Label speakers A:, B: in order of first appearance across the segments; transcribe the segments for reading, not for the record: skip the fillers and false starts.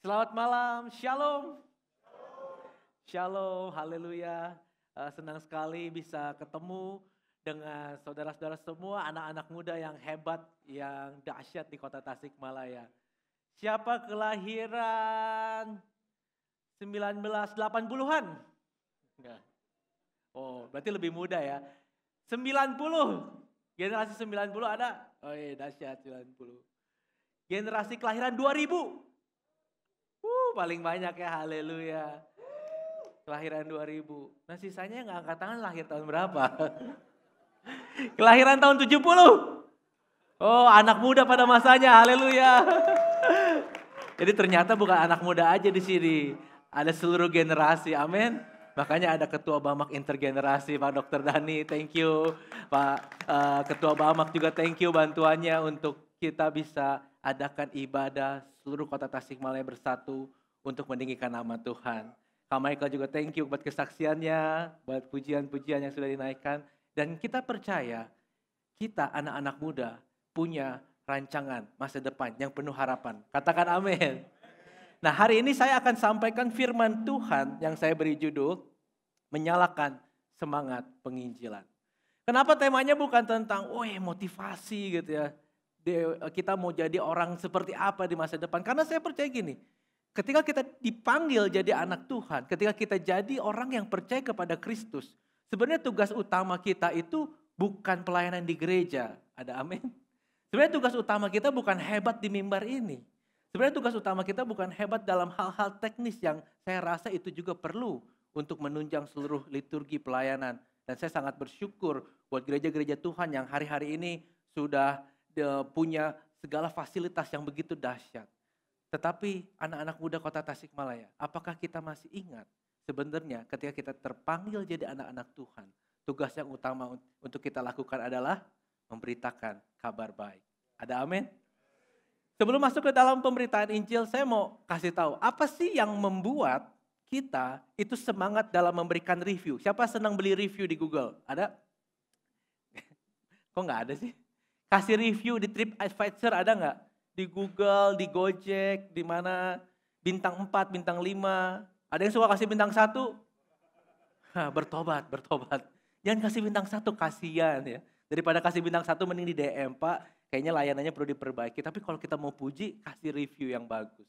A: Selamat malam, shalom. Shalom, haleluya. Senang sekali bisa ketemu dengan saudara-saudara semua, anak-anak muda yang hebat, yang dahsyat di kota Tasikmalaya. Siapa kelahiran 1980-an? Enggak. Oh, berarti lebih muda ya. 90, generasi 90 ada? Oh iya, dahsyat 90. Generasi kelahiran 2000. Paling banyak ya, haleluya. Kelahiran 2000. Nah sisanya nggak angkat tangan lahir tahun berapa? Kelahiran tahun 70. Oh anak muda pada masanya, haleluya. Jadi ternyata bukan anak muda aja di sini. Ada seluruh generasi, amin. Makanya ada Ketua Bamak Intergenerasi, Pak Dr. Dani, thank you. Pak Ketua Bamak juga thank you bantuannya untuk kita bisa adakan ibadah seluruh kota Tasikmalaya bersatu untuk meninggikan nama Tuhan. Kak Michael juga thank you buat kesaksiannya, buat pujian-pujian yang sudah dinaikkan. Dan kita percaya, kita anak-anak muda punya rancangan masa depan yang penuh harapan. Katakan amin. Nah hari ini saya akan sampaikan firman Tuhan yang saya beri judul, menyalakan semangat penginjilan. Kenapa temanya bukan tentang motivasi gitu ya. Kita mau jadi orang seperti apa di masa depan. Karena saya percaya gini, ketika kita dipanggil jadi anak Tuhan, ketika kita jadi orang yang percaya kepada Kristus, sebenarnya tugas utama kita itu bukan pelayanan di gereja. Ada amin? Sebenarnya tugas utama kita bukan hebat di mimbar ini. Sebenarnya tugas utama kita bukan hebat dalam hal-hal teknis yang saya rasa itu juga perlu untuk menunjang seluruh liturgi pelayanan. Dan saya sangat bersyukur buat gereja-gereja Tuhan yang hari-hari ini sudah punya segala fasilitas yang begitu dahsyat. Tetapi anak-anak muda kota Tasikmalaya, apakah kita masih ingat sebenarnya ketika kita terpanggil jadi anak-anak Tuhan, tugas yang utama untuk kita lakukan adalah memberitakan kabar baik. Ada amin? Sebelum masuk ke dalam pemberitaan Injil, saya mau kasih tahu, apa sih yang membuat kita itu semangat dalam memberikan review? Siapa senang beli review di Google? Ada? Kok nggak ada sih? Kasih review di TripAdvisor ada nggak? Di Google, di Gojek, di mana? Bintang 4, bintang 5. Ada yang suka kasih bintang 1? Bertobat. Jangan kasih bintang 1, kasihan ya. Daripada kasih bintang 1 mending di DM, Pak. Kayaknya layanannya perlu diperbaiki. Tapi kalau kita mau puji, kasih review yang bagus.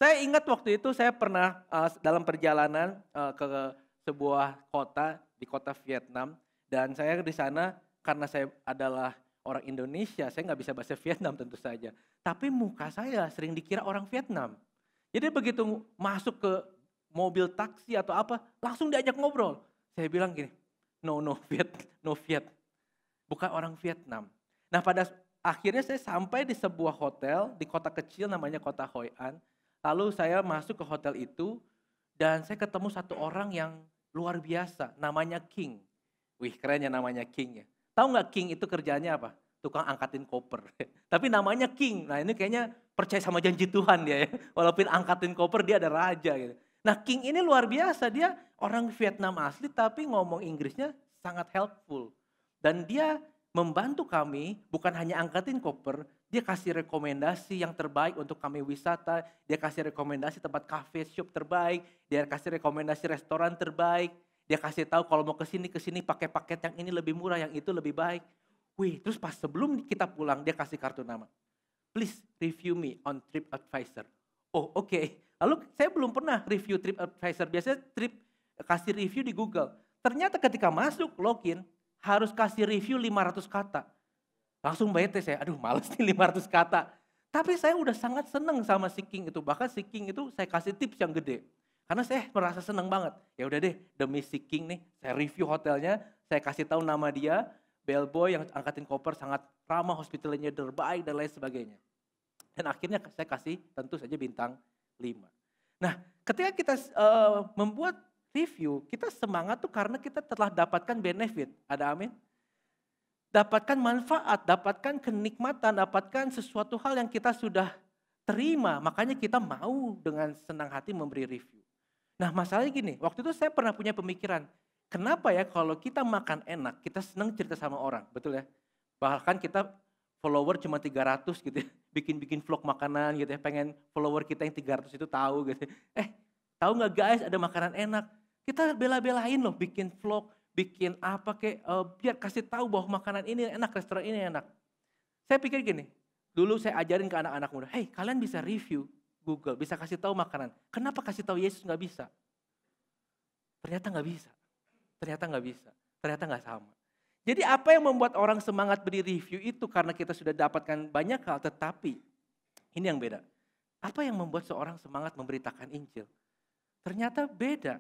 A: Saya ingat waktu itu saya pernah dalam perjalanan ke sebuah kota, di kota Vietnam. Dan saya di sana karena saya adalah orang Indonesia, saya nggak bisa bahasa Vietnam tentu saja. Tapi muka saya sering dikira orang Vietnam. Jadi begitu masuk ke mobil taksi atau apa, langsung diajak ngobrol. Saya bilang gini, no Viet. Bukan orang Vietnam. Nah pada akhirnya saya sampai di sebuah hotel, di kota kecil namanya kota Hoi An. Lalu saya masuk ke hotel itu, dan saya ketemu satu orang yang luar biasa, namanya King. Wih keren ya namanya King ya. Tahu nggak King itu kerjanya apa? Tukang angkatin koper. Tapi namanya King. Nah ini kayaknya percaya sama janji Tuhan dia ya. Walaupun angkatin koper dia ada raja gitu. Nah King ini luar biasa. Dia orang Vietnam asli tapi ngomong Inggrisnya sangat helpful. Dan dia membantu kami bukan hanya angkatin koper. Dia kasih rekomendasi yang terbaik untuk kami wisata. Dia kasih rekomendasi tempat cafe shop terbaik. Dia kasih rekomendasi restoran terbaik. Dia kasih tahu kalau mau kesini pakai paket yang ini lebih murah, yang itu lebih baik. Wih, terus pas sebelum kita pulang dia kasih kartu nama. Please review me on TripAdvisor. Oh oke. Lalu saya belum pernah review TripAdvisor. Biasanya kasih review di Google. Ternyata ketika masuk login harus kasih review 500 kata. Langsung bete saya, aduh males nih 500 kata. Tapi saya udah sangat seneng sama si King itu. Bahkan si King itu saya kasih tips yang gede. Karena saya merasa senang banget. Ya udah deh, demi si King nih, saya review hotelnya, saya kasih tahu nama dia, bellboy yang angkatin koper sangat ramah, hospitalnya terbaik dan lain sebagainya. Dan akhirnya saya kasih tentu saja bintang 5. Nah, ketika kita membuat review, kita semangat tuh karena kita telah dapatkan benefit. Ada amin? Dapatkan manfaat, dapatkan kenikmatan, dapatkan sesuatu hal yang kita sudah terima. Makanya kita mau dengan senang hati memberi review. Nah masalahnya gini, waktu itu saya pernah punya pemikiran, kenapa ya kalau kita makan enak, kita senang cerita sama orang, betul ya? Bahkan kita follower cuma 300 gitu ya, bikin vlog makanan gitu ya, pengen follower kita yang 300 itu tahu gitu. Tahu nggak guys ada makanan enak? Kita bela-belain loh bikin vlog, bikin apa kayak biar kasih tahu bahwa makanan ini enak, restoran ini enak. Saya pikir gini, dulu saya ajarin ke anak-anak muda, hey kalian bisa review Google, bisa kasih tahu makanan. Kenapa kasih tahu Yesus nggak bisa? Ternyata nggak bisa, ternyata nggak bisa, ternyata nggak sama. Jadi apa yang membuat orang semangat beri review itu karena kita sudah dapatkan banyak hal, tetapi ini yang beda. Apa yang membuat seorang semangat memberitakan Injil? Ternyata beda.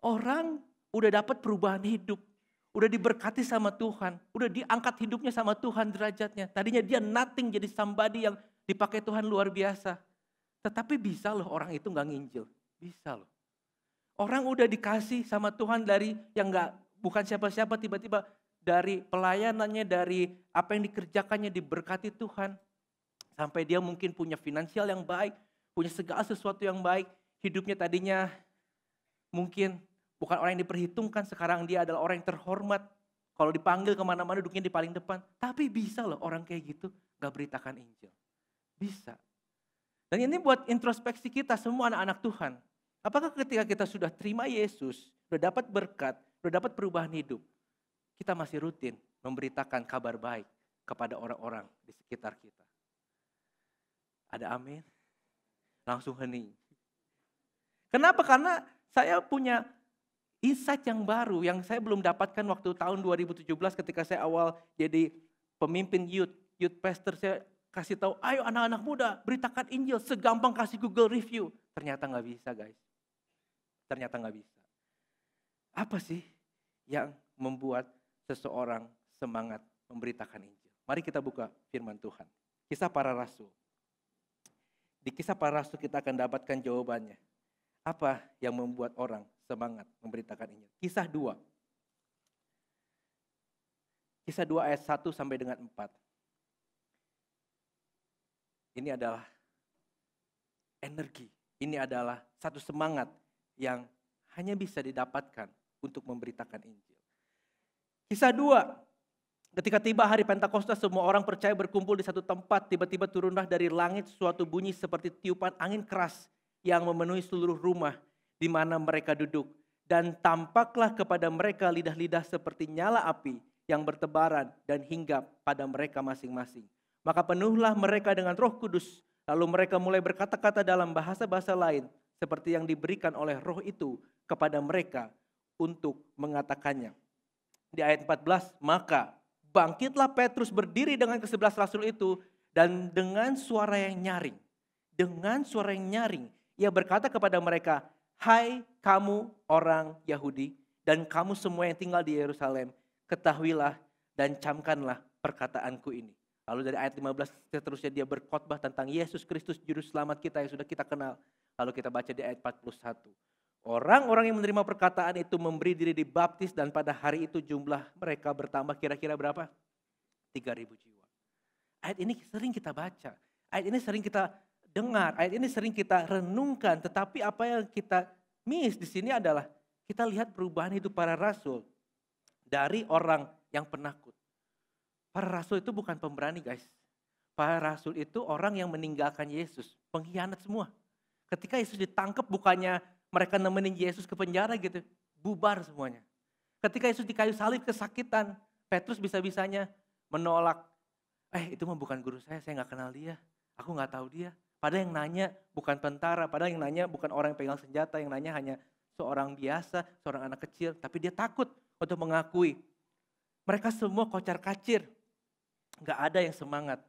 A: Orang udah dapat perubahan hidup, udah diberkati sama Tuhan, udah diangkat hidupnya sama Tuhan derajatnya. Tadinya dia nothing jadi somebody yang dipakai Tuhan luar biasa. Tetapi bisa loh orang itu nggak nginjil, bisa loh. Orang udah dikasih sama Tuhan dari yang bukan siapa-siapa, tiba-tiba dari pelayanannya, dari apa yang dikerjakannya diberkati Tuhan. Sampai dia mungkin punya finansial yang baik, punya segala sesuatu yang baik. Hidupnya tadinya mungkin bukan orang yang diperhitungkan, sekarang dia adalah orang yang terhormat. Kalau dipanggil kemana-mana duduknya di paling depan. Tapi bisa loh orang kayak gitu gak beritakan Injil. Bisa. Dan ini buat introspeksi kita semua anak-anak Tuhan. Apakah ketika kita sudah terima Yesus, sudah dapat berkat, sudah dapat perubahan hidup, kita masih rutin memberitakan kabar baik kepada orang-orang di sekitar kita? Ada amin? Langsung hening. Kenapa? Karena saya punya insight yang baru yang saya belum dapatkan waktu tahun 2017 ketika saya awal jadi pemimpin youth pastor. Saya kasih tahu, ayo anak-anak muda beritakan Injil, segampang kasih Google review. Ternyata gak bisa guys. Ternyata gak bisa. Apa sih yang membuat seseorang semangat memberitakan Injil? Mari kita buka firman Tuhan. Kisah para Rasul. Di Kisah para Rasul kita akan dapatkan jawabannya. Apa yang membuat orang semangat memberitakan Injil? Kisah 2. Kisah 2 ayat 1 sampai dengan 4. Ini adalah energi. Ini adalah satu semangat yang hanya bisa didapatkan untuk memberitakan Injil. Kisah 2. Ketika tiba hari Pentakosta, semua orang percaya berkumpul di satu tempat. Tiba-tiba turunlah dari langit suatu bunyi seperti tiupan angin keras yang memenuhi seluruh rumah di mana mereka duduk. Dan tampaklah kepada mereka lidah-lidah seperti nyala api yang bertebaran dan hinggap pada mereka masing-masing. Maka penuhlah mereka dengan Roh Kudus. Lalu mereka mulai berkata-kata dalam bahasa-bahasa lain seperti yang diberikan oleh Roh itu kepada mereka untuk mengatakannya. Di ayat 14, maka bangkitlah Petrus berdiri dengan ke-11 rasul itu dan dengan suara yang nyaring. Dengan suara yang nyaring, ia berkata kepada mereka, hai kamu orang Yahudi dan kamu semua yang tinggal di Yerusalem, ketahuilah dan camkanlah perkataanku ini. Lalu dari ayat 15 seterusnya dia berkhotbah tentang Yesus Kristus juru selamat kita yang sudah kita kenal. Lalu kita baca di ayat 41. Orang-orang yang menerima perkataan itu memberi diri dibaptis dan pada hari itu jumlah mereka bertambah kira-kira berapa? 3.000 jiwa. Ayat ini sering kita baca. Ayat ini sering kita dengar. Ayat ini sering kita renungkan. Tetapi apa yang kita miss di sini adalah kita lihat perubahan hidup para rasul dari orang yang penakut. Para rasul itu bukan pemberani guys. Para rasul itu orang yang meninggalkan Yesus. Pengkhianat semua. Ketika Yesus ditangkap bukannya mereka nemenin Yesus ke penjara gitu. Bubar semuanya. Ketika Yesus di kayu salib kesakitan. Petrus bisa-bisanya menolak. Itu mah bukan guru saya gak kenal dia. Aku gak tahu dia. Padahal yang nanya bukan tentara. Padahal yang nanya bukan orang yang pegang senjata. Yang nanya hanya seorang biasa, seorang anak kecil. Tapi dia takut untuk mengakui. Mereka semua kocar kacir. Gak ada yang semangat.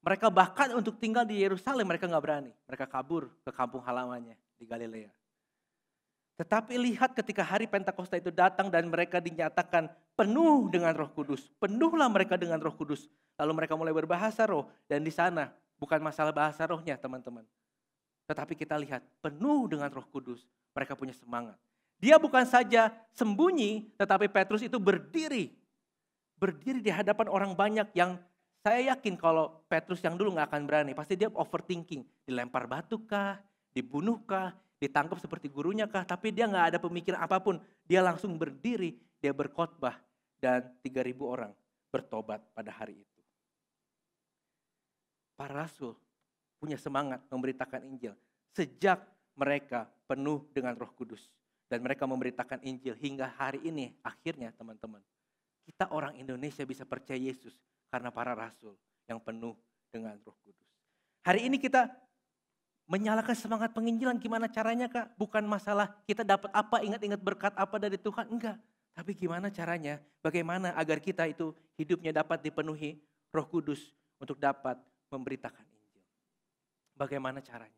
A: Mereka bahkan untuk tinggal di Yerusalem mereka gak berani. Mereka kabur ke kampung halamannya di Galilea. Tetapi lihat ketika hari Pentakosta itu datang dan mereka dinyatakan penuh dengan Roh Kudus. Penuhlah mereka dengan Roh Kudus. Lalu mereka mulai berbahasa roh. Dan di sana bukan masalah bahasa rohnya teman-teman. Tetapi kita lihat penuh dengan Roh Kudus. Mereka punya semangat. Dia bukan saja sembunyi tetapi Petrus itu berdiri. Berdiri di hadapan orang banyak yang saya yakin kalau Petrus yang dulu gak akan berani. Pasti dia overthinking. Dilempar batu kah? Dibunuh kah? Ditangkap seperti gurunya kah? Tapi dia gak ada pemikiran apapun. Dia langsung berdiri. Dia berkhotbah. Dan 3.000 orang bertobat pada hari itu. para rasul punya semangat memberitakan Injil sejak mereka penuh dengan Roh Kudus. Dan mereka memberitakan Injil hingga hari ini. Akhirnya teman-teman, kita orang Indonesia bisa percaya Yesus karena para rasul yang penuh dengan Roh Kudus. Hari ini kita menyalakan semangat penginjilan, gimana caranya Kak? Bukan masalah kita dapat apa, ingat-ingat berkat apa dari Tuhan, enggak. Tapi gimana caranya, bagaimana agar kita itu hidupnya dapat dipenuhi Roh Kudus untuk dapat memberitakan Injil. Bagaimana caranya?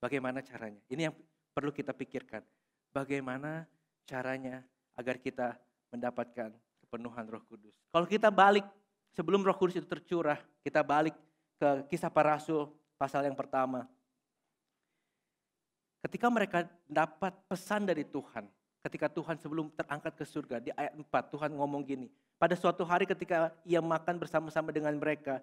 A: Bagaimana caranya? Ini yang perlu kita pikirkan. Bagaimana caranya agar kita mendapatkan kepenuhan Roh Kudus. Kalau kita balik, sebelum Roh Kudus itu tercurah, kita balik ke Kisah Para Rasul pasal yang pertama. Ketika mereka dapat pesan dari Tuhan, ketika Tuhan sebelum terangkat ke surga, di ayat 4 Tuhan ngomong gini, pada suatu hari ketika ia makan bersama-sama dengan mereka,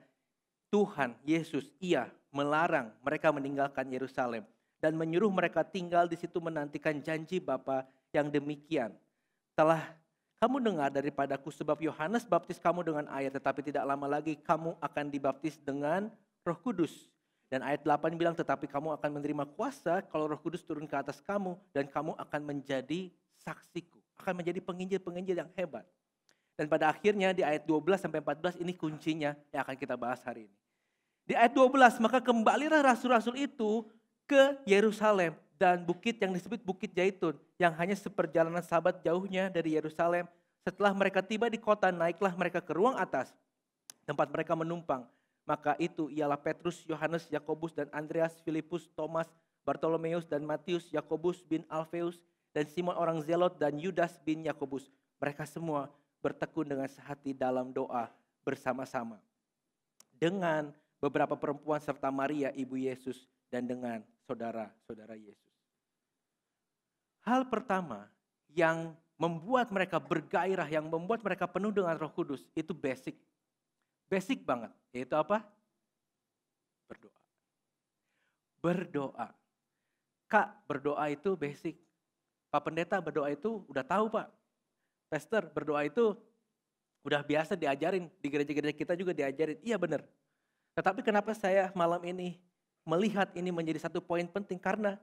A: Tuhan, Yesus, ia melarang mereka meninggalkan Yerusalem dan menyuruh mereka tinggal di situ menantikan janji Bapa yang demikian. Telah kamu dengar daripadaku sebab Yohanes baptis kamu dengan air, tetapi tidak lama lagi kamu akan dibaptis dengan Roh Kudus. Dan ayat 8 bilang, tetapi kamu akan menerima kuasa kalau Roh Kudus turun ke atas kamu dan kamu akan menjadi saksiku, akan menjadi penginjil-penginjil yang hebat. Dan pada akhirnya di ayat 12 sampai 14 ini kuncinya yang akan kita bahas hari ini. Di ayat 12, maka kembalilah rasul-rasul itu ke Yerusalem dan bukit yang disebut Bukit Zaitun yang hanya seperjalanan sahabat jauhnya dari Yerusalem. Setelah mereka tiba di kota, naiklah mereka ke ruang atas tempat mereka menumpang. Maka itu ialah Petrus, Yohanes, Yakobus dan Andreas, Filipus, Thomas, Bartolomeus dan Matius, Yakobus bin Alfeus dan Simon orang Zelot dan Yudas bin Yakobus. Mereka semua bertekun dengan sehati dalam doa bersama-sama dengan beberapa perempuan serta Maria ibu Yesus dan dengan saudara-saudara Yesus. Hal pertama yang membuat mereka bergairah, yang membuat mereka penuh dengan Roh Kudus itu basic. Basic banget, yaitu apa? Berdoa. Berdoa. Kak, berdoa itu basic. Pak Pendeta, berdoa itu udah tahu Pak. Pastor, berdoa itu udah biasa diajarin. Di gereja-gereja kita juga diajarin. Iya benar. Tetapi kenapa saya malam ini melihat ini menjadi satu poin penting? Karena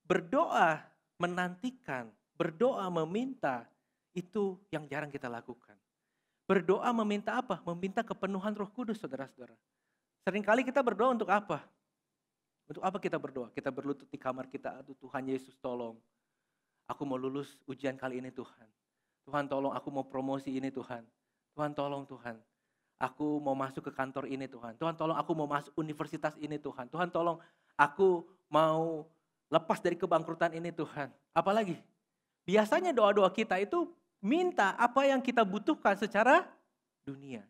A: berdoa menantikan, berdoa meminta, itu yang jarang kita lakukan. Berdoa meminta apa? Meminta kepenuhan Roh Kudus, saudara-saudara. Seringkali kita berdoa untuk apa? Untuk apa kita berdoa? Kita berlutut di kamar kita, aduh Tuhan Yesus tolong. Aku mau lulus ujian kali ini Tuhan. Tuhan tolong aku mau promosi ini Tuhan. Tuhan tolong Tuhan. Aku mau masuk ke kantor ini Tuhan. Tuhan tolong aku mau masuk universitas ini Tuhan. Tuhan tolong aku mau lepas dari kebangkrutan ini Tuhan. Apalagi? Biasanya doa-doa kita itu minta apa yang kita butuhkan secara dunia.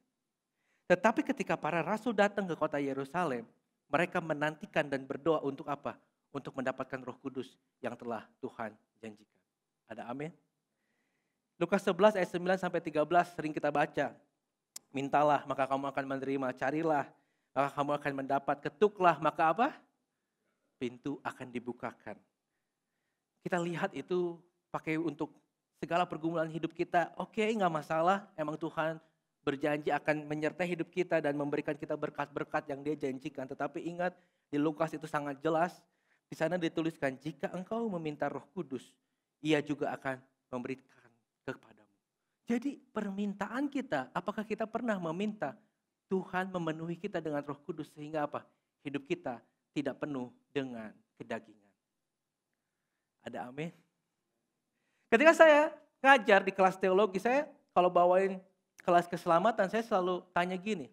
A: Tetapi ketika para rasul datang ke kota Yerusalem, mereka menantikan dan berdoa untuk apa? Untuk mendapatkan Roh Kudus yang telah Tuhan janjikan. Ada amin? Lukas 11 ayat 9 sampai 13 sering kita baca. Mintalah maka kamu akan menerima, carilah maka kamu akan mendapat, ketuklah maka apa? Pintu akan dibukakan. Kita lihat itu pakai untuk segala pergumulan hidup kita, oke, gak masalah, emang Tuhan berjanji akan menyertai hidup kita dan memberikan kita berkat-berkat yang Dia janjikan. Tetapi ingat, di Lukas itu sangat jelas, di sana dituliskan, jika engkau meminta Roh Kudus, Ia juga akan memberikan kepadamu. Jadi permintaan kita, apakah kita pernah meminta Tuhan memenuhi kita dengan Roh Kudus sehingga apa? Hidup kita tidak penuh dengan kedagingan. Ada amin? Ketika saya ngajar di kelas teologi, saya kalau bawain kelas keselamatan, saya selalu tanya gini,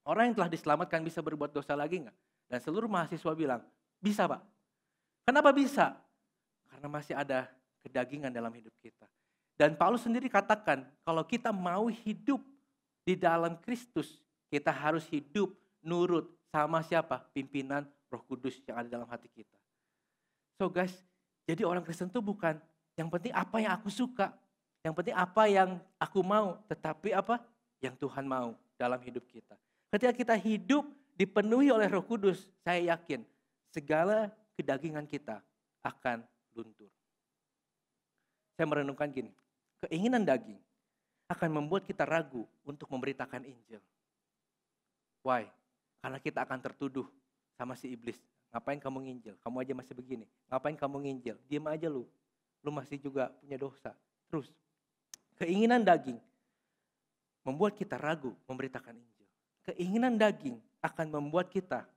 A: orang yang telah diselamatkan bisa berbuat dosa lagi enggak? Dan seluruh mahasiswa bilang, bisa Pak. Kenapa bisa? Karena masih ada kedagingan dalam hidup kita. Dan Paulus sendiri katakan, kalau kita mau hidup di dalam Kristus, kita harus hidup nurut sama siapa? Pimpinan Roh Kudus yang ada dalam hati kita. So guys, jadi orang Kristen itu bukan yang penting apa yang aku suka, yang penting apa yang aku mau, tetapi apa yang Tuhan mau dalam hidup kita. Ketika kita hidup dipenuhi oleh Roh Kudus, saya yakin segala kedagingan kita akan luntur. Saya merenungkan gini, keinginan daging akan membuat kita ragu untuk memberitakan Injil. Why? Karena kita akan tertuduh sama si iblis. Ngapain kamu nginjil? Kamu aja masih begini. Ngapain kamu nginjil? Diam aja lu. Lu masih juga punya dosa. Terus, keinginan daging membuat kita ragu memberitakan Injil. Keinginan daging akan membuat kita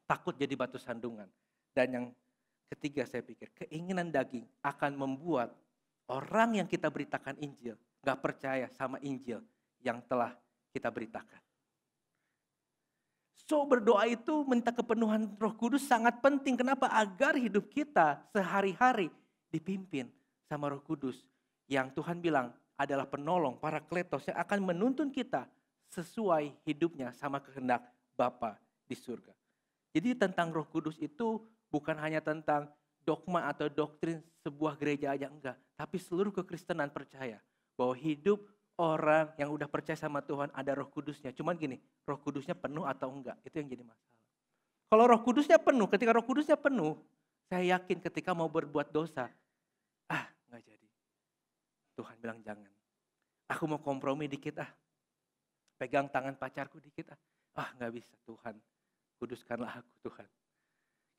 A: takut jadi batu sandungan. Dan yang ketiga saya pikir, keinginan daging akan membuat orang yang kita beritakan Injil gak percaya sama Injil yang telah kita beritakan. So berdoa itu minta kepenuhan Roh Kudus sangat penting. Kenapa? Agar hidup kita sehari-hari dipimpin sama Roh Kudus. Yang Tuhan bilang adalah penolong, Parakletos yang akan menuntun kita sesuai hidupnya sama kehendak Bapa di surga. Jadi tentang Roh Kudus itu bukan hanya tentang dogma atau doktrin sebuah gereja aja, enggak. Tapi seluruh kekristenan percaya bahwa hidup orang yang udah percaya sama Tuhan ada Roh Kudusnya. Cuman gini, Roh Kudusnya penuh atau enggak, itu yang jadi masalah. Kalau Roh Kudusnya penuh, ketika Roh Kudusnya penuh, saya yakin ketika mau berbuat dosa, enggak jadi. Tuhan bilang jangan. Aku mau kompromi dikit pegang tangan pacarku dikit enggak bisa Tuhan. Kuduskanlah aku Tuhan.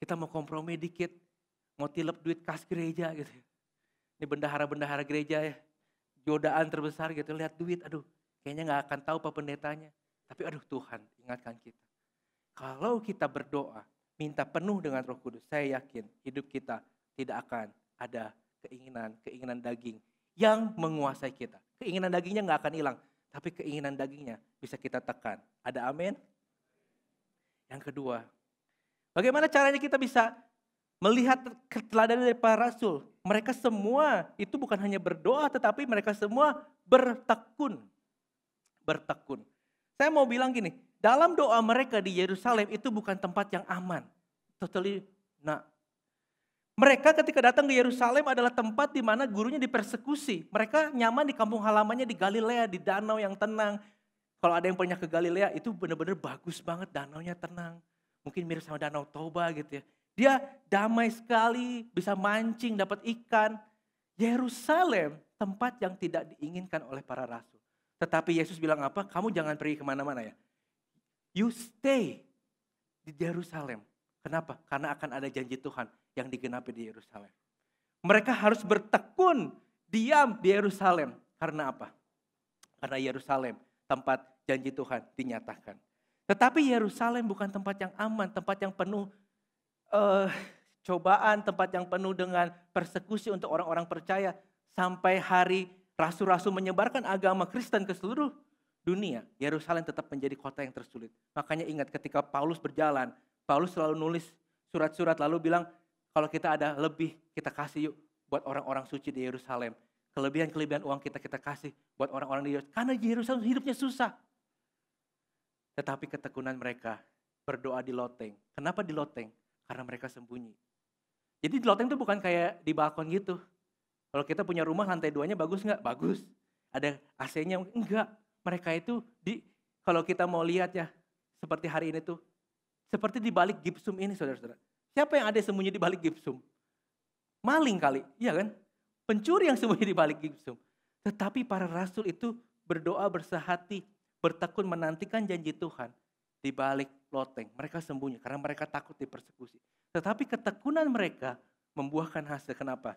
A: Kita mau kompromi dikit, mau tilep duit kas gereja gitu. Ini bendahara-bendahara gereja ya. Godaan terbesar gitu, lihat duit, kayaknya gak akan tahu apa pendetanya. Tapi Tuhan ingatkan kita. Kalau kita berdoa, minta penuh dengan Roh Kudus, saya yakin hidup kita tidak akan ada keinginan daging yang menguasai kita. Keinginan dagingnya gak akan hilang, tapi keinginan dagingnya bisa kita tekan. Ada amin? Yang kedua, bagaimana caranya kita bisa melihat keteladanan dari para rasul? Mereka semua itu bukan hanya berdoa, tetapi mereka semua bertekun. Bertekun. Saya mau bilang gini, dalam doa mereka di Yerusalem itu bukan tempat yang aman. Mereka ketika datang ke Yerusalem adalah tempat di mana gurunya dipersekusi. Mereka nyaman di kampung halamannya di Galilea, di danau yang tenang. Kalau ada yang pernah ke Galilea itu benar-benar bagus banget, danaunya tenang. Mungkin mirip sama Danau Toba gitu ya. Dia damai sekali, bisa mancing, dapat ikan. Yerusalem, tempat yang tidak diinginkan oleh para rasul. Tetapi Yesus bilang apa? Kamu jangan pergi kemana-mana ya. You stay di Yerusalem. Kenapa? Karena akan ada janji Tuhan yang digenapi di Yerusalem. Mereka harus bertekun, diam di Yerusalem. Karena apa? Karena Yerusalem, tempat janji Tuhan dinyatakan. Tetapi Yerusalem bukan tempat yang aman, tempat yang penuh cobaan, tempat yang penuh dengan persekusi untuk orang-orang percaya. Sampai hari rasul-rasul menyebarkan agama Kristen ke seluruh dunia, Yerusalem tetap menjadi kota yang tersulit. Makanya ingat ketika Paulus berjalan, Paulus selalu nulis surat-surat lalu bilang, kalau kita ada lebih kita kasih yuk buat orang-orang suci di Yerusalem. Kelebihan-kelebihan uang kita kasih buat orang-orang di Yerusalem. Karena di Yerusalem hidupnya susah. Tetapi ketekunan mereka berdoa di loteng. Kenapa di loteng? Karena mereka sembunyi. Jadi di loteng itu bukan kayak di balkon gitu. Kalau kita punya rumah lantai 2-nya bagus nggak? Bagus. Ada AC-nya? Enggak. Mereka itu kalau kita mau lihat ya, seperti hari ini tuh, seperti di balik gipsum ini saudara-saudara. Siapa yang ada sembunyi di balik gipsum? Maling kali, iya kan? Pencuri yang sembunyi di balik gipsum. Tetapi para rasul itu berdoa bersehati, bertekun menantikan janji Tuhan di balik loteng. Mereka sembunyi karena mereka takut dipersekusi. Tetapi ketekunan mereka membuahkan hasil. Kenapa?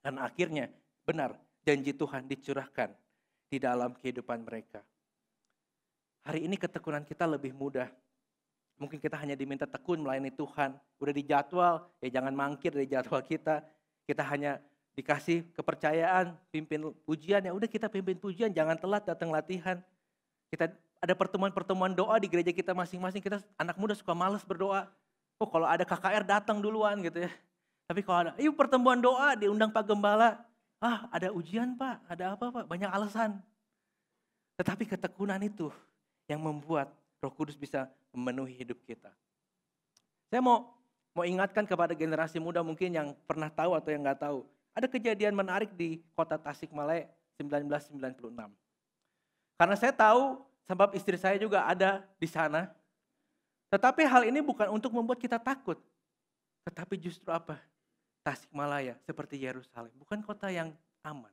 A: Karena akhirnya benar janji Tuhan dicurahkan di dalam kehidupan mereka. Hari ini ketekunan kita lebih mudah. Mungkin kita hanya diminta tekun melayani Tuhan. Udah dijadwal, ya jangan mangkir dari jadwal kita. Kita hanya dikasih kepercayaan, pimpin pujian. Ya udah kita pimpin pujian, jangan telat datang latihan. Kita ada pertemuan-pertemuan doa di gereja kita masing-masing. Kita anak muda suka malas berdoa. Oh kalau ada KKR datang duluan gitu ya. Tapi kalau ada, yuk pertemuan doa diundang Pak Gembala. Ada ujian Pak, ada apa Pak? Banyak alasan. Tetapi ketekunan itu yang membuat Roh Kudus bisa memenuhi hidup kita. Saya mau ingatkan kepada generasi muda mungkin yang pernah tahu atau yang nggak tahu. Ada kejadian menarik di kota Tasikmalaya 1996. Karena saya tahu sebab istri saya juga ada di sana. Tetapi hal ini bukan untuk membuat kita takut. Tetapi justru apa? Tasikmalaya seperti Yerusalem. Bukan kota yang aman.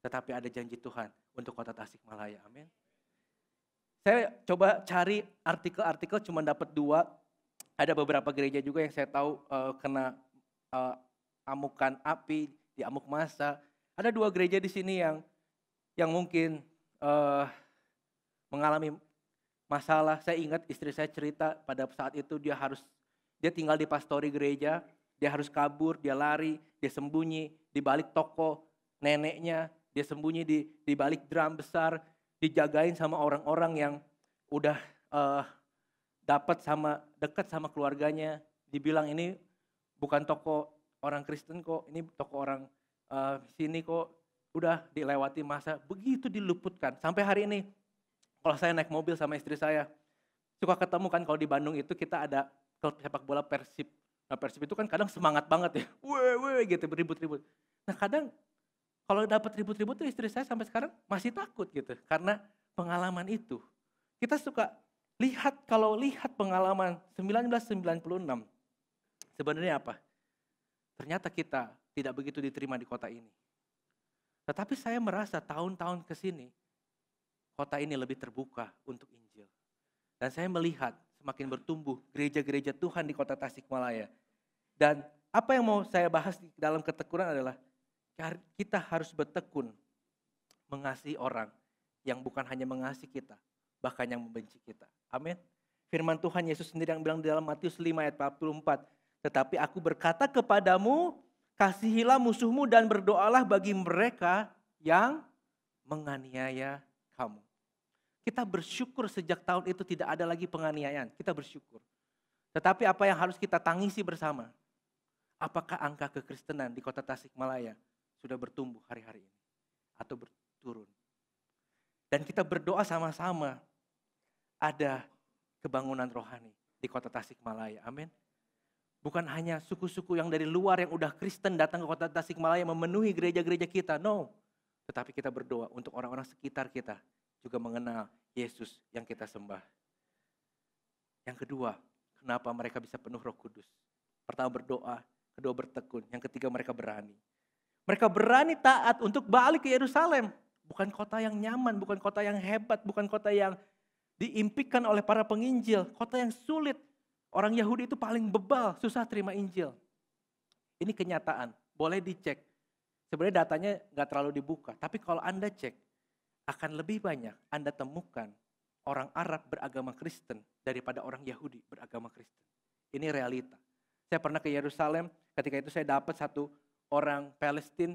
A: Tetapi ada janji Tuhan untuk kota Tasikmalaya. Amin. Saya coba cari artikel-artikel cuma dapat 2. Ada beberapa gereja juga yang saya tahu kena amukan api, diamuk massa. Ada 2 gereja di sini yang mungkin mengalami masalah. Saya ingat istri saya cerita pada saat itu dia tinggal di pastori gereja, dia harus kabur, dia lari, dia sembunyi di balik toko neneknya, dia sembunyi di balik drum besar, dijagain sama orang-orang yang udah dekat sama keluarganya. Dibilang ini bukan toko orang Kristen kok, ini toko orang sini kok. Udah dilewati masa, begitu diluputkan. Sampai hari ini, kalau saya naik mobil sama istri saya, suka ketemu kan kalau di Bandung itu kita ada klub sepak bola Persib. Nah Persib itu kan kadang semangat banget ya, weh gitu beribut-ribut. Nah kadang kalau dapat ribut-ribut tuh istri saya sampai sekarang masih takut gitu. Karena pengalaman itu. Kita suka kalau lihat pengalaman 1996, sebenarnya apa? Ternyata kita tidak begitu diterima di kota ini. Tetapi saya merasa tahun-tahun ke sini, kota ini lebih terbuka untuk Injil. Dan saya melihat semakin bertumbuh gereja-gereja Tuhan di kota Tasikmalaya. Dan apa yang mau saya bahas di dalam ketekunan adalah kita harus bertekun mengasihi orang yang bukan hanya mengasihi kita, bahkan yang membenci kita. Amin. Firman Tuhan Yesus sendiri yang bilang di dalam Matius 5 ayat 44. Tetapi aku berkata kepadamu, kasihilah musuhmu dan berdoalah bagi mereka yang menganiaya kamu. Kita bersyukur sejak tahun itu tidak ada lagi penganiayaan. Kita bersyukur. Tetapi apa yang harus kita tangisi bersama? Apakah angka kekristenan di kota Tasikmalaya sudah bertumbuh hari-hari ini? Atau berturun? Dan kita berdoa sama-sama ada kebangunan rohani di kota Tasikmalaya. Amin. Bukan hanya suku-suku yang dari luar yang udah Kristen datang ke kota Tasikmalaya memenuhi gereja-gereja kita. No. Tetapi kita berdoa untuk orang-orang sekitar kita juga mengenal Yesus yang kita sembah. Yang kedua, kenapa mereka bisa penuh Roh Kudus? Pertama berdoa, kedua bertekun, yang ketiga mereka berani. Mereka berani taat untuk balik ke Yerusalem. Bukan kota yang nyaman, bukan kota yang hebat, bukan kota yang diimpikan oleh para penginjil. Kota yang sulit. Orang Yahudi itu paling bebal, susah terima Injil. Ini kenyataan, boleh dicek. Sebenarnya datanya gak terlalu dibuka. Tapi kalau Anda cek, akan lebih banyak Anda temukan orang Arab beragama Kristen daripada orang Yahudi beragama Kristen. Ini realita. Saya pernah ke Yerusalem, ketika itu saya dapat satu orang Palestina,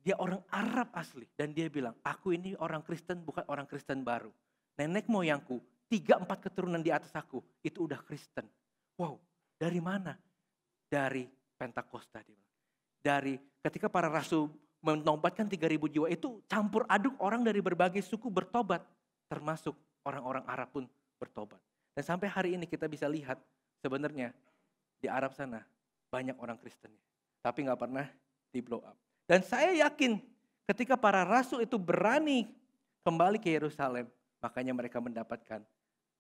A: dia orang Arab asli. Dan dia bilang, aku ini orang Kristen bukan orang Kristen baru. Nenek moyangku, 3-4 keturunan di atas aku, itu udah Kristen. Wow, dari mana? Dari Pentakosta. Dari ketika para rasul menobatkan 3.000 jiwa itu campur aduk orang dari berbagai suku bertobat. Termasuk orang-orang Arab pun bertobat. Dan sampai hari ini kita bisa lihat sebenarnya di Arab sana banyak orang Kristen. Tapi gak pernah di blow up. Dan saya yakin ketika para rasul itu berani kembali ke Yerusalem, makanya mereka mendapatkan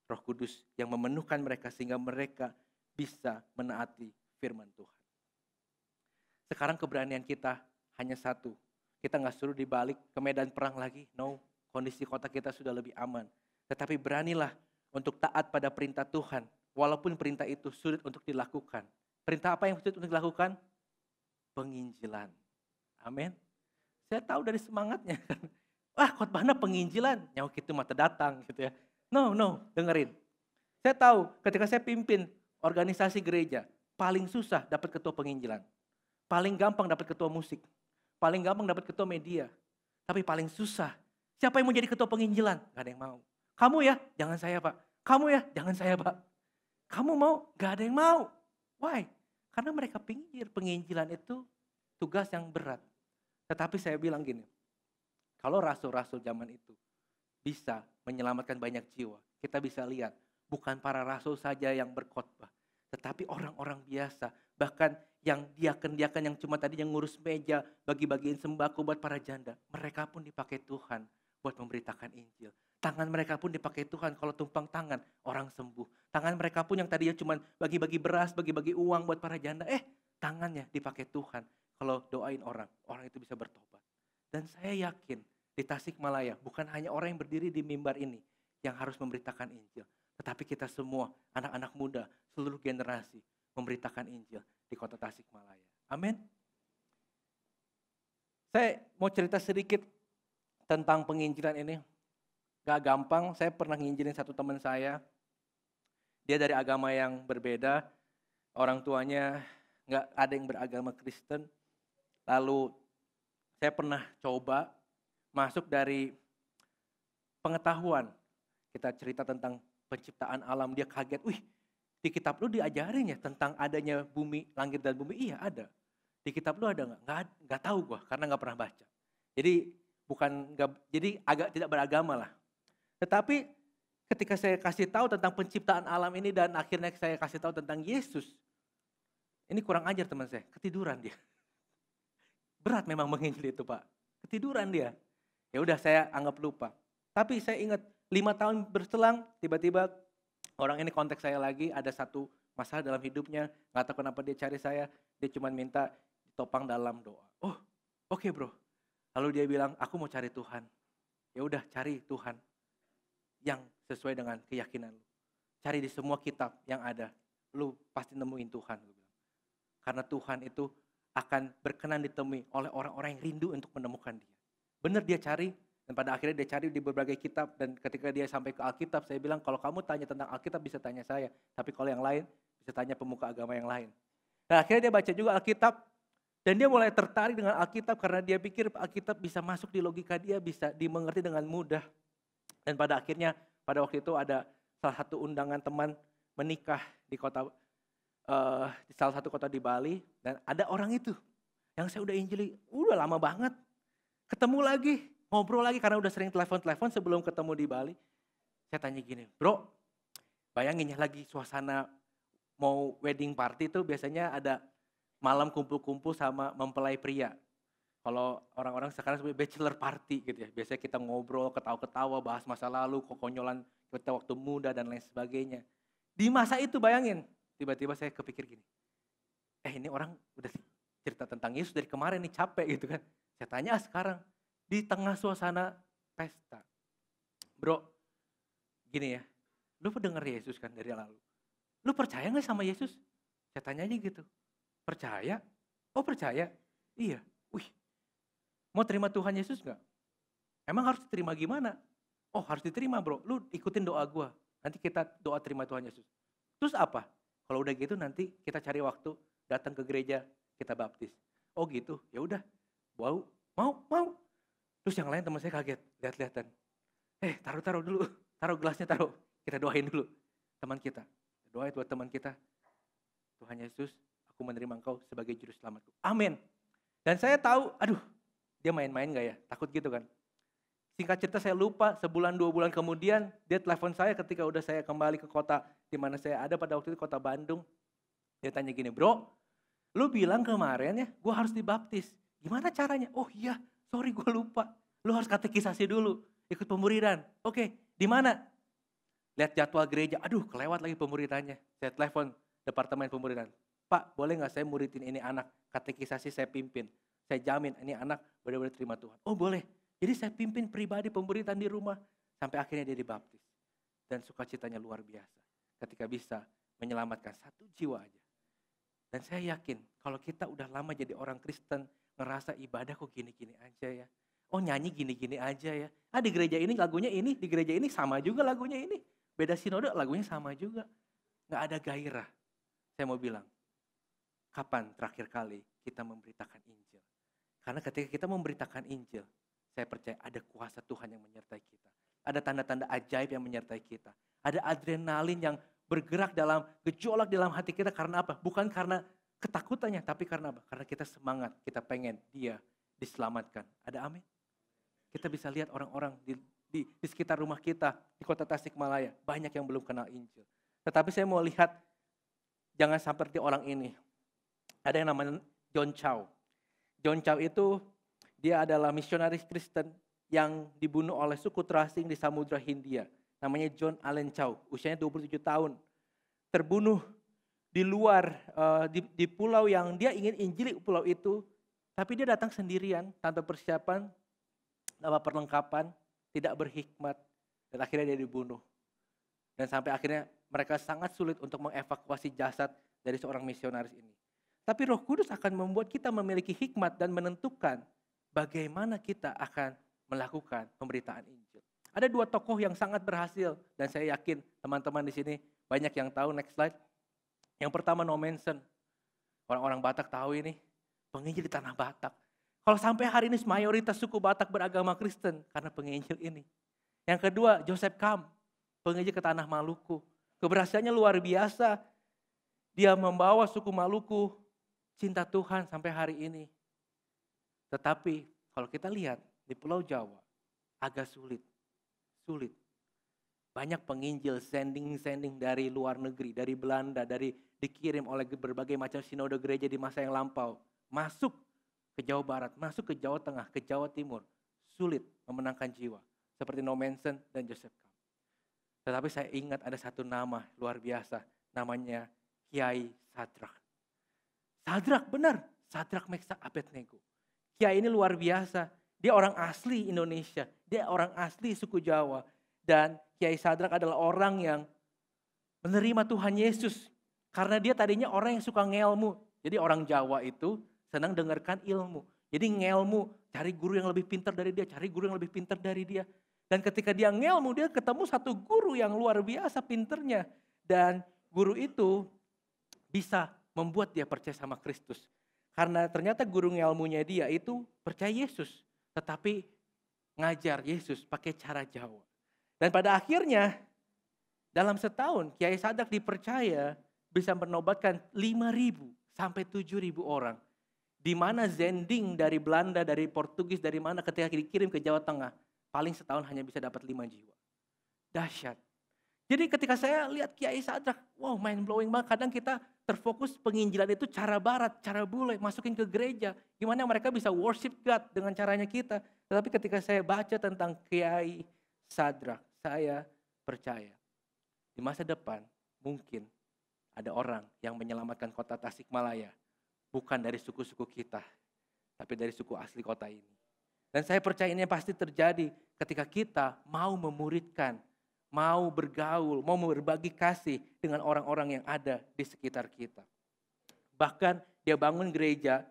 A: Roh Kudus yang memenuhkan mereka sehingga mereka bisa menaati firman Tuhan. Sekarang keberanian kita hanya satu. Kita gak suruh dibalik ke medan perang lagi. No, kondisi kota kita sudah lebih aman. Tetapi beranilah untuk taat pada perintah Tuhan. Walaupun perintah itu sulit untuk dilakukan. Perintah apa yang sulit untuk dilakukan? Penginjilan. Amin. Saya tahu dari semangatnya. Wah, khotbahnya penginjilan. Nyawa itu mata datang gitu ya. No, dengerin. Saya tahu ketika saya pimpin organisasi gereja, paling susah dapat ketua penginjilan. Paling gampang dapat ketua musik. Paling gampang dapat ketua media. Tapi paling susah, siapa yang mau jadi ketua penginjilan? Gak ada yang mau. Kamu ya? Jangan saya Pak. Kamu ya? Jangan saya Pak. Kamu mau? Gak ada yang mau. Why? Karena mereka pinggir penginjilan itu tugas yang berat. Tetapi saya bilang gini, kalau rasul-rasul zaman itu bisa menyelamatkan banyak jiwa, kita bisa lihat bukan para rasul saja yang berkhotbah, tetapi orang-orang biasa, bahkan yang diaken-diaken yang cuma tadi yang ngurus meja, bagi-bagiin sembako buat para janda, mereka pun dipakai Tuhan buat memberitakan Injil. Tangan mereka pun dipakai Tuhan, kalau tumpang tangan orang sembuh. Tangan mereka pun yang tadinya cuma bagi-bagi beras, bagi-bagi uang buat para janda, tangannya dipakai Tuhan. Kalau doain orang itu bisa bertobat. Dan saya yakin di Tasikmalaya bukan hanya orang yang berdiri di mimbar ini yang harus memberitakan Injil. Tetapi kita semua, anak-anak muda, seluruh generasi memberitakan Injil di kota Tasikmalaya. Amin. Saya mau cerita sedikit tentang penginjilan ini. Gak gampang, saya pernah nginjilin satu teman saya. Dia dari agama yang berbeda, orang tuanya gak ada yang beragama Kristen. Lalu saya pernah coba masuk dari pengetahuan. Kita cerita tentang penciptaan alam, dia kaget. Wih, di kitab lu diajarin ya tentang adanya bumi, langit dan bumi? Iya ada. Di kitab lu ada nggak? Nggak tahu gua karena nggak pernah baca. Jadi agak tidak beragama lah. Tetapi ketika saya kasih tahu tentang penciptaan alam ini dan akhirnya saya kasih tahu tentang Yesus, ini kurang ajar teman saya, ketiduran dia. Berat memang menginjil itu Pak, ketiduran dia. Ya udah saya anggap lupa. Tapi saya ingat 5 tahun berselang, tiba-tiba orang ini kontak saya lagi, ada satu masalah dalam hidupnya, nggak tahu kenapa dia cari saya, dia cuma minta ditopang dalam doa. Oh, oke bro. Lalu dia bilang, aku mau cari Tuhan. Ya udah cari Tuhan yang sesuai dengan keyakinan lu. Cari di semua kitab yang ada, lu pasti nemuin Tuhan. Karena Tuhan itu akan berkenan ditemui oleh orang-orang yang rindu untuk menemukan dia. Benar dia cari, dan pada akhirnya dia cari di berbagai kitab, dan ketika dia sampai ke Alkitab, saya bilang kalau kamu tanya tentang Alkitab bisa tanya saya, tapi kalau yang lain bisa tanya pemuka agama yang lain. Nah akhirnya dia baca juga Alkitab, dan dia mulai tertarik dengan Alkitab karena dia pikir Alkitab bisa masuk di logika dia, bisa dimengerti dengan mudah. Dan pada akhirnya pada waktu itu ada salah satu undangan teman menikah di di salah satu kota di Bali, dan ada orang itu yang saya udah injili, udah lama banget. Ketemu lagi, ngobrol lagi karena udah sering telepon-telepon sebelum ketemu di Bali. Saya tanya gini, bro, bayangin ya lagi suasana mau wedding party itu biasanya ada malam kumpul-kumpul sama mempelai pria. Kalau orang-orang sekarang sebagai bachelor party gitu ya. Biasanya kita ngobrol, ketawa-ketawa, bahas masa lalu, kekonyolan kita waktu muda dan lain sebagainya. Di masa itu bayangin, tiba-tiba saya kepikir gini, ini orang udah cerita tentang Yesus dari kemarin nih, capek gitu kan. Saya tanya sekarang, di tengah suasana pesta. Bro, gini ya, lu pendengar Yesus kan dari lalu. Lu percaya gak sama Yesus? Saya tanya aja gitu. Percaya? Oh percaya? Iya. Wih, mau terima Tuhan Yesus gak? Emang harus diterima gimana? Oh harus diterima bro, lu ikutin doa gua. Nanti kita doa terima Tuhan Yesus. Terus apa? Kalau udah gitu nanti kita cari waktu datang ke gereja kita baptis. Oh gitu, ya udah. Wow, mau. Terus yang lain teman saya kaget, lihat-lihatan. Taruh dulu, taruh gelasnya taruh. Kita doain dulu teman kita. Doain buat teman kita. Tuhan Yesus, aku menerima Engkau sebagai juru selamatku. Amin. Dan saya tahu, aduh, dia main-main gak ya? Takut gitu kan. Singkat cerita saya lupa, sebulan 2 bulan kemudian dia telepon saya ketika udah saya kembali ke kota di mana saya ada pada waktu itu, kota Bandung. Dia tanya gini, bro, lu bilang kemarin ya gue harus dibaptis. Gimana caranya? Oh iya, sorry gue lupa. Lu harus katekisasi dulu, ikut pemuridan. Oke, di mana? Lihat jadwal gereja, aduh kelewat lagi pemuridannya. Saya telepon departemen pemuridan. Pak, boleh gak saya muridin ini anak? Katekisasi saya pimpin. Saya jamin ini anak benar-benar terima Tuhan. Oh boleh. Jadi saya pimpin pribadi pemberitaan di rumah. Sampai akhirnya dia dibaptis. Dan sukacitanya luar biasa. Ketika bisa menyelamatkan 1 jiwa aja. Dan saya yakin kalau kita udah lama jadi orang Kristen. Ngerasa ibadah kok gini-gini aja ya. Oh nyanyi gini-gini aja ya. Di gereja ini lagunya ini. Di gereja ini sama juga lagunya ini. Beda sinode lagunya sama juga. Gak ada gairah. Saya mau bilang. Kapan terakhir kali kita memberitakan Injil? Karena ketika kita memberitakan Injil. Saya percaya ada kuasa Tuhan yang menyertai kita. Ada tanda-tanda ajaib yang menyertai kita. Ada adrenalin yang bergerak dalam, gejolak dalam hati kita karena apa? Bukan karena ketakutannya, tapi karena apa? Karena kita semangat, kita pengen dia diselamatkan. Ada amin? Kita bisa lihat orang-orang di sekitar rumah kita, di kota Tasikmalaya. Banyak yang belum kenal Injil. Tetapi saya mau lihat, jangan seperti orang ini. Ada yang namanya John Chow. John Chow itu dia adalah misionaris Kristen yang dibunuh oleh suku terasing di Samudra Hindia. Namanya John Allen Chow, usianya 27 tahun. Terbunuh di luar, di pulau yang dia ingin injili pulau itu. Tapi dia datang sendirian, tanpa persiapan, tanpa perlengkapan, tidak berhikmat. Dan Dan akhirnya dia dibunuh. Dan sampai akhirnya mereka sangat sulit untuk mengevakuasi jasad dari seorang misionaris ini. Tapi Roh Kudus akan membuat kita memiliki hikmat dan menentukan bagaimana kita akan melakukan pemberitaan Injil. Ada 2 tokoh yang sangat berhasil dan saya yakin teman-teman di sini banyak yang tahu. Next slide. Yang pertama No Manson. Orang-orang Batak tahu ini, penginjil di tanah Batak. Kalau sampai hari ini mayoritas suku Batak beragama Kristen karena penginjil ini. Yang kedua Joseph Camp, penginjil ke tanah Maluku. Keberhasilannya luar biasa. Dia membawa suku Maluku cinta Tuhan sampai hari ini. Tetapi kalau kita lihat di Pulau Jawa agak sulit. Banyak penginjil sending dari luar negeri, dari Belanda, dikirim oleh berbagai macam sinode gereja di masa yang lampau. Masuk ke Jawa Barat, masuk ke Jawa Tengah, ke Jawa Timur. Sulit memenangkan jiwa. Seperti No Manson dan Joseph Camp. Tetapi saya ingat ada satu nama luar biasa. Namanya Kiai Sadrak. Sadrak benar. Sadrak Meksak Abednego. Kiai ini luar biasa. Dia orang asli Indonesia. Dia orang asli suku Jawa. Dan Kiai Sadrak adalah orang yang menerima Tuhan Yesus. Karena dia tadinya orang yang suka ngelmu. Jadi orang Jawa itu senang dengarkan ilmu. Jadi ngelmu, cari guru yang lebih pintar dari dia, cari guru yang lebih pintar dari dia. Dan ketika dia ngelmu, dia ketemu satu guru yang luar biasa pinternya. Dan guru itu bisa membuat dia percaya sama Kristus. Karena ternyata guru ngelmunya dia itu percaya Yesus. Tetapi ngajar Yesus pakai cara Jawa. Dan pada akhirnya dalam setahun Kiai Sadrak dipercaya bisa menobatkan 5.000 sampai 7.000 orang. Di mana Zending dari Belanda, dari Portugis, dari mana ketika dikirim ke Jawa Tengah, paling setahun hanya bisa dapat 5 jiwa. Dahsyat. Jadi ketika saya lihat Kiai Sadrak, wow mind blowing banget. Kadang kita terfokus penginjilan itu cara barat, cara bule, masukin ke gereja. Gimana mereka bisa worship God dengan caranya kita. Tetapi ketika saya baca tentang Kiai Sadrak, saya percaya di masa depan mungkin ada orang yang menyelamatkan kota Tasikmalaya. Bukan dari suku-suku kita, tapi dari suku asli kota ini. Dan saya percaya ini pasti terjadi ketika kita mau memuridkan, mau bergaul, mau berbagi kasih dengan orang-orang yang ada di sekitar kita. Bahkan dia bangun gereja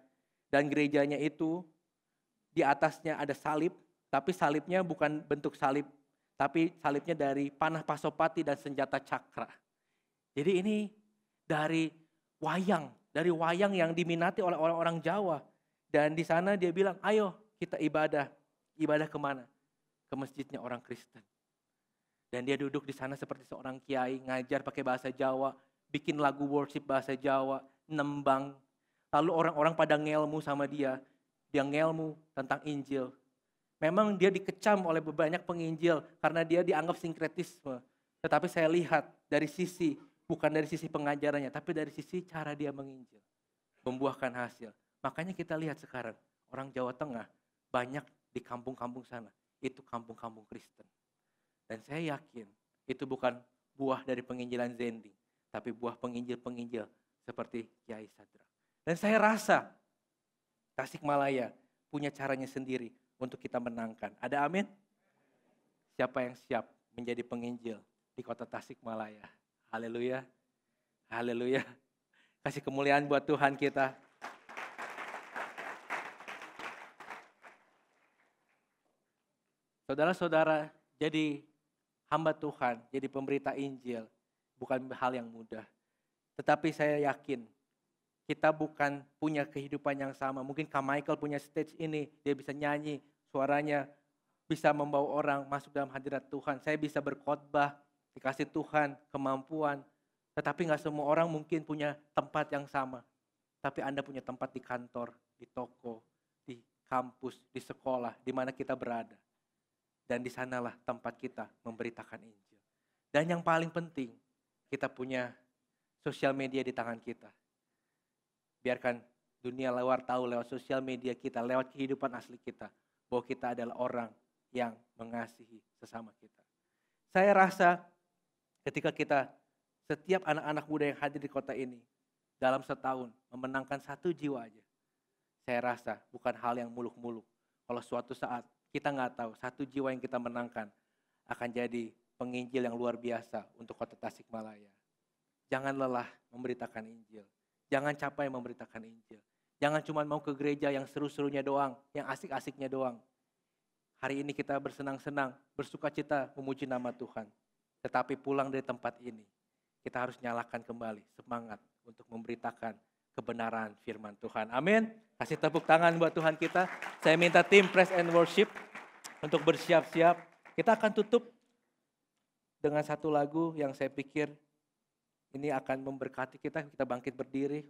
A: dan gerejanya itu di atasnya ada salib, tapi salibnya bukan bentuk salib, tapi salibnya dari panah pasopati dan senjata cakra. Jadi ini dari wayang yang diminati oleh orang-orang Jawa. Dan di sana dia bilang, ayo kita ibadah. Ibadah kemana? Ke masjidnya orang Kristen. Dan dia duduk di sana seperti seorang kiai, ngajar pakai bahasa Jawa, bikin lagu worship bahasa Jawa, nembang. Lalu orang-orang pada ngelmu sama dia ngelmu tentang Injil. Memang dia dikecam oleh banyak penginjil karena dia dianggap sinkretisme. Tetapi saya lihat bukan dari sisi pengajarannya, tapi dari sisi cara dia menginjil. Membuahkan hasil. Makanya kita lihat sekarang, orang Jawa Tengah banyak di kampung-kampung sana. Itu kampung-kampung Kristen. Dan saya yakin itu bukan buah dari penginjilan Zending, tapi buah penginjil-penginjil seperti Kiai Sadrak. Dan saya rasa Tasikmalaya punya caranya sendiri untuk kita menangkan. Ada amin? Siapa yang siap menjadi penginjil di kota Tasikmalaya? Haleluya. Haleluya. Kasih kemuliaan buat Tuhan kita. Saudara-saudara, jadi hamba Tuhan, jadi pemberita Injil bukan hal yang mudah. Tetapi saya yakin kita bukan punya kehidupan yang sama. Mungkin Kak Michael punya stage ini, dia bisa nyanyi, suaranya bisa membawa orang masuk dalam hadirat Tuhan. Saya bisa berkhotbah, dikasih Tuhan kemampuan. Tetapi gak semua orang mungkin punya tempat yang sama. Tapi Anda punya tempat di kantor, di toko, di kampus, di sekolah, di mana kita berada. Dan di sanalah tempat kita memberitakan Injil. Dan yang paling penting, kita punya sosial media di tangan kita. Biarkan dunia luar tahu lewat sosial media kita, lewat kehidupan asli kita, bahwa kita adalah orang yang mengasihi sesama kita. Saya rasa ketika setiap anak-anak muda yang hadir di kota ini, dalam setahun memenangkan 1 jiwa aja. Saya rasa bukan hal yang muluk-muluk. Kalau suatu saat kita nggak tahu 1 jiwa yang kita menangkan akan jadi penginjil yang luar biasa untuk kota Tasikmalaya. Jangan lelah memberitakan Injil. Jangan capek memberitakan Injil. Jangan cuma mau ke gereja yang seru-serunya doang, yang asik-asiknya doang. Hari ini kita bersenang-senang, bersukacita memuji nama Tuhan. Tetapi pulang dari tempat ini, kita harus nyalakan kembali semangat untuk memberitakan kebenaran firman Tuhan. Amin. Kasih tepuk tangan buat Tuhan kita. Saya minta tim Praise and Worship untuk bersiap-siap. Kita akan tutup dengan satu lagu yang saya pikir ini akan memberkati kita. Kita bangkit berdiri.